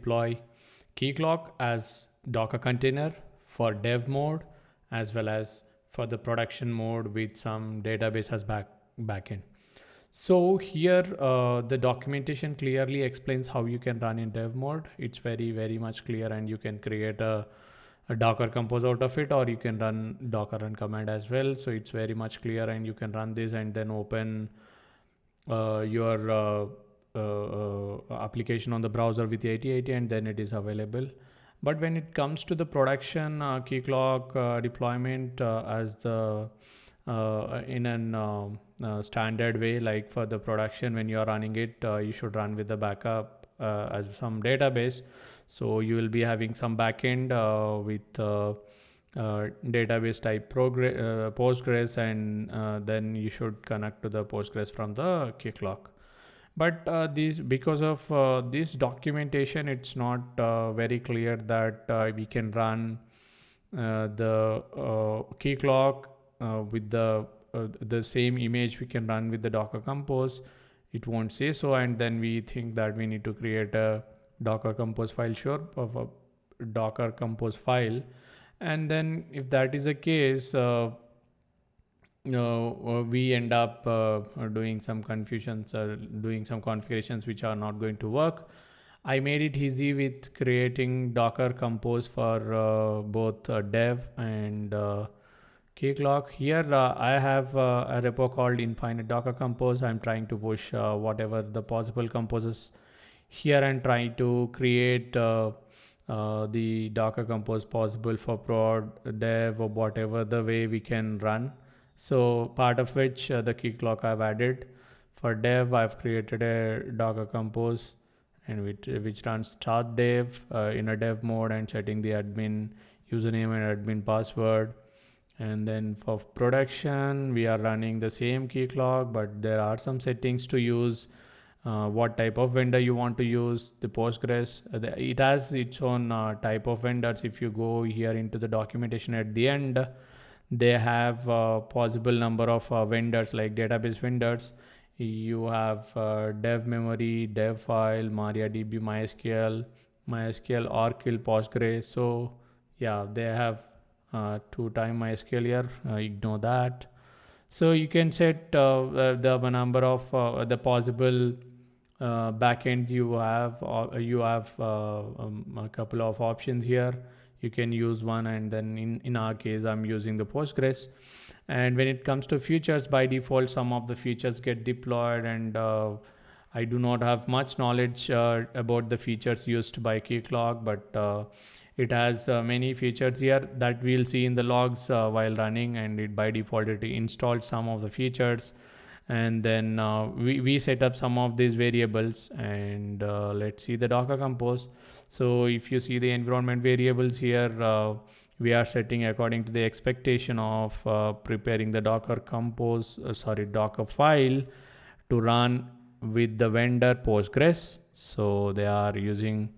deploy Keycloak as Docker container for dev mode as well as for the production mode with some database as backend. So here the documentation clearly explains how you can run in dev mode. It's very much clear, and you can create a Docker compose out of it, or you can run Docker run command as well. So it's very much clear, and you can run this and then open your application on the browser with 8080, and then it is available. But when it comes to the production Keycloak deployment as the in an standard way, like for the production, when you are running it, you should run with the backup as some database. So you will be having some backend with database type postgres, and then you should connect to the postgres from the Keycloak. But because of this documentation, it's not very clear that we can run the Keycloak with the same image we can run with the Docker Compose. It won't say so, and then we think that we need to create a Docker Compose file, of a Docker Compose file. And then if that is the case, we end up doing some confusions or doing some configurations which are not going to work. I made it easy with creating Docker Compose for both dev and Keycloak. Here I have a repo called infinite Docker Compose. I'm trying to push whatever the possible composes here and try to create the Docker Compose possible for prod, dev, or whatever the way we can run. So part of which the Keycloak I've added. For dev, I've created a Docker Compose and which runs start dev in a dev mode and setting the admin username and admin password. And then for production, we are running the same Keycloak, but there are some settings to use. What type of vendor you want to use, the Postgres. It has its own type of vendors. If you go here into the documentation at the end, they have possible number of vendors like database vendors. You have dev memory, dev file, MariaDB, MySQL, Oracle, Postgres. So yeah, they have two-time MySQL here. Ignore that. So you can set the number of the possible backends you have. You have a couple of options here. You can use one, and then in our case, I'm using the Postgres. And when it comes to features, by default, some of the features get deployed, and I do not have much knowledge about the features used by Keycloak, but it has many features here that we'll see in the logs while running, and it by default it installed some of the features. And then we set up some of these variables, and let's see the Docker Compose. So if you see the environment variables here, we are setting according to the expectation of preparing the Docker file to run with the vendor Postgres. So they are using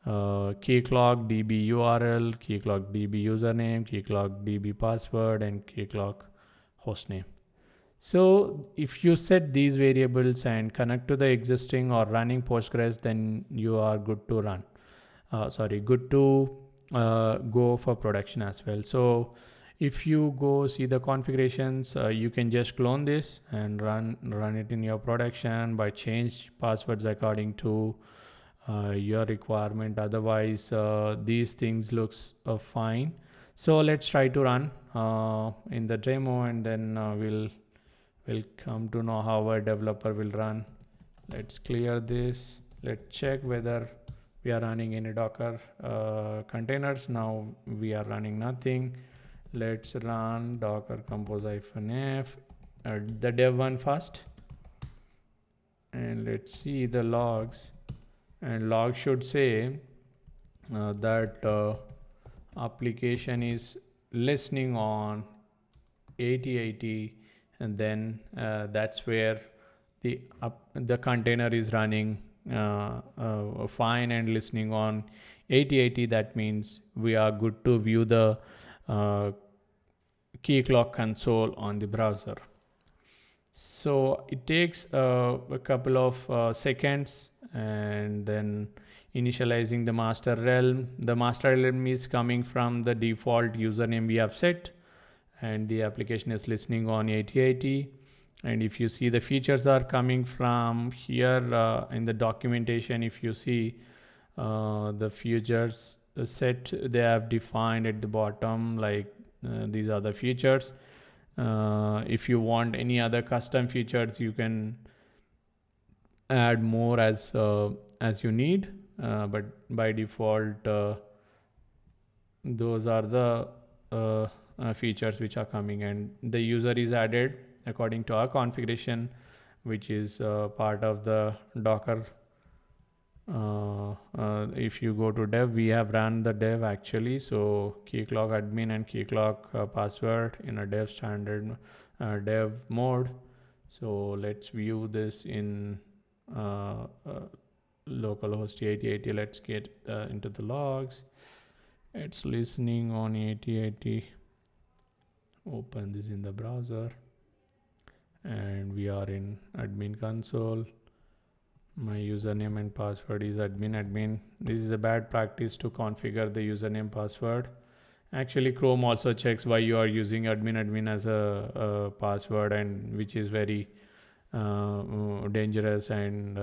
Keycloak DB URL, Keycloak DB username, Keycloak DB password, and Keycloak hostname. So if you set these variables and connect to the existing or running Postgres, then you are good to run. Good to go for production as well. So if you go see the configurations, you can just clone this and run it in your production by change passwords according to your requirement. Otherwise, these things looks fine. So let's try to run in the demo, and then we'll come to know how a developer will run. Let's clear this. Let's check whether we are running any Docker containers. Now we are running nothing. Let's run Docker Compose -f, the dev one first, and let's see the logs. And log should say that application is listening on 8080, and then that's where the container is running fine and listening on 8080. That means we are good to view the Keycloak console on the browser. So it takes a couple of seconds, and then initializing the master realm. The master realm is coming from the default username we have set, and the application is listening on 8080. And if you see, the features are coming from here in the documentation. If you see the features set they have defined at the bottom, like these are the features. If you want any other custom features, you can add more as you need, but by default those are the features which are coming, and the user is added according to our configuration, which is part of the Docker. If you go to dev, we have run the dev actually. So Keycloak admin and Keycloak password in a dev standard dev mode. So let's view this in localhost 8080. Let's get into the logs. It's listening on 8080. Open this in the browser, and we are in admin console. My username and password is admin. This is a bad practice to configure the username password. Actually, Chrome also checks why you are using admin as a password, and which is very dangerous, and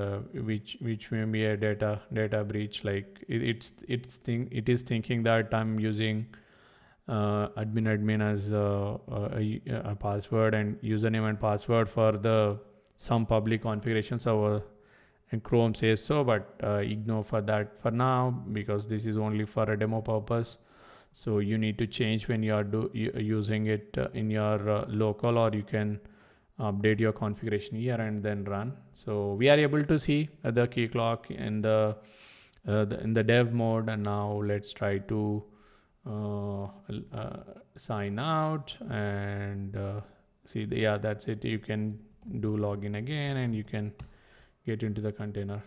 which may be a data breach. Like it is thinking that I'm using admin as a password and username and password for the some public configuration server, and Chrome says so, but ignore for that for now, because this is only for a demo purpose. So you need to change when you are using it in your local, or you can update your configuration here and then run. So we are able to see the Keycloak in the dev mode, and now let's try to sign out and see that's it. You can do login again and you can get into the container.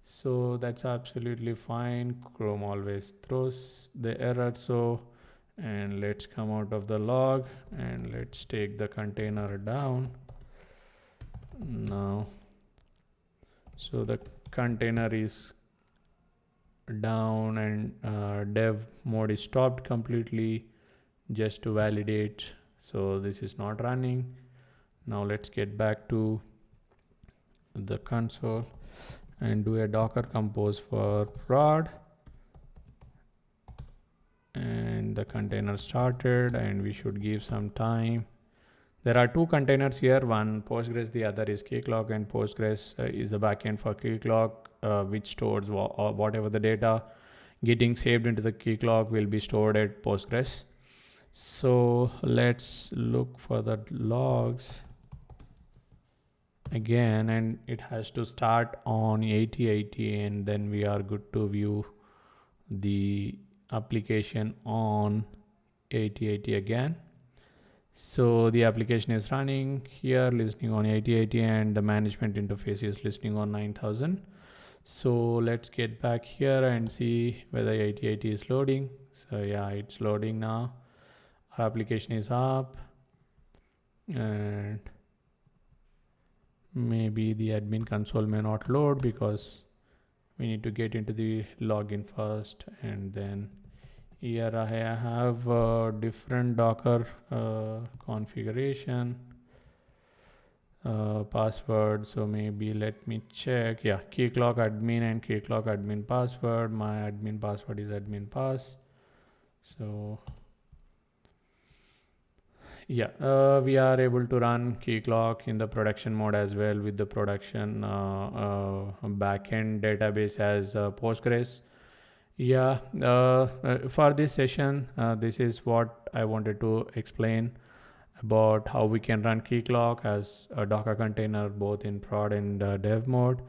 So that's absolutely fine. Chrome always throws the error. So, and let's come out of the log and let's take the container down now. So the container is down, and dev mode is stopped completely, just to validate. So this is not running. Now let's get back to the console and do a Docker compose for prod, and the container started, and we should give some time. There are two containers here, one Postgres, the other is Keycloak, and Postgres is the backend for Keycloak, which stores whatever the data getting saved into the Keycloak will be stored at Postgres. So let's look for the logs again, and it has to start on 8080, and then we are good to view the application on 8080 again. So the application is running here, listening on 8080, and the management interface is listening on 9000. So let's get back here and see whether 8080 is loading. So yeah, it's loading now. Our application is up, and maybe the admin console may not load because we need to get into the login first. And then here I have a different Docker configuration password. So maybe let me check. Yeah, Keycloak admin and Keycloak admin password. My admin password is admin pass. So yeah, we are able to run Keycloak in the production mode as well, with the production backend database as Postgres. Yeah, for this session, this is what I wanted to explain about how we can run Keycloak as a Docker container both in prod and dev mode.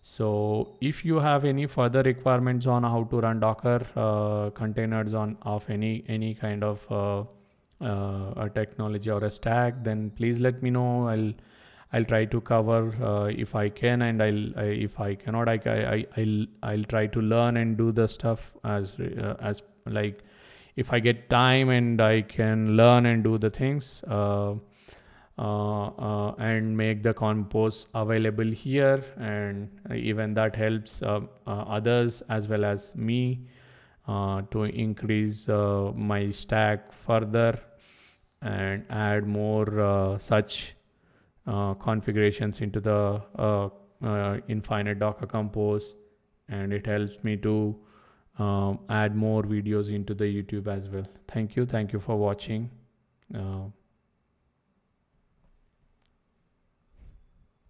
So if you have any further requirements on how to run Docker containers of any kind of a technology or a stack, then please let me know. I'll try to cover if I can, and if I cannot, I'll try to learn and do the stuff as like if I get time and I can learn and do the things. and make the compose available here, and even that helps others as well as me to increase my stack further and add more such configurations into the infinite Docker compose, and it helps me to add more videos into the YouTube as well. Thank you for watching.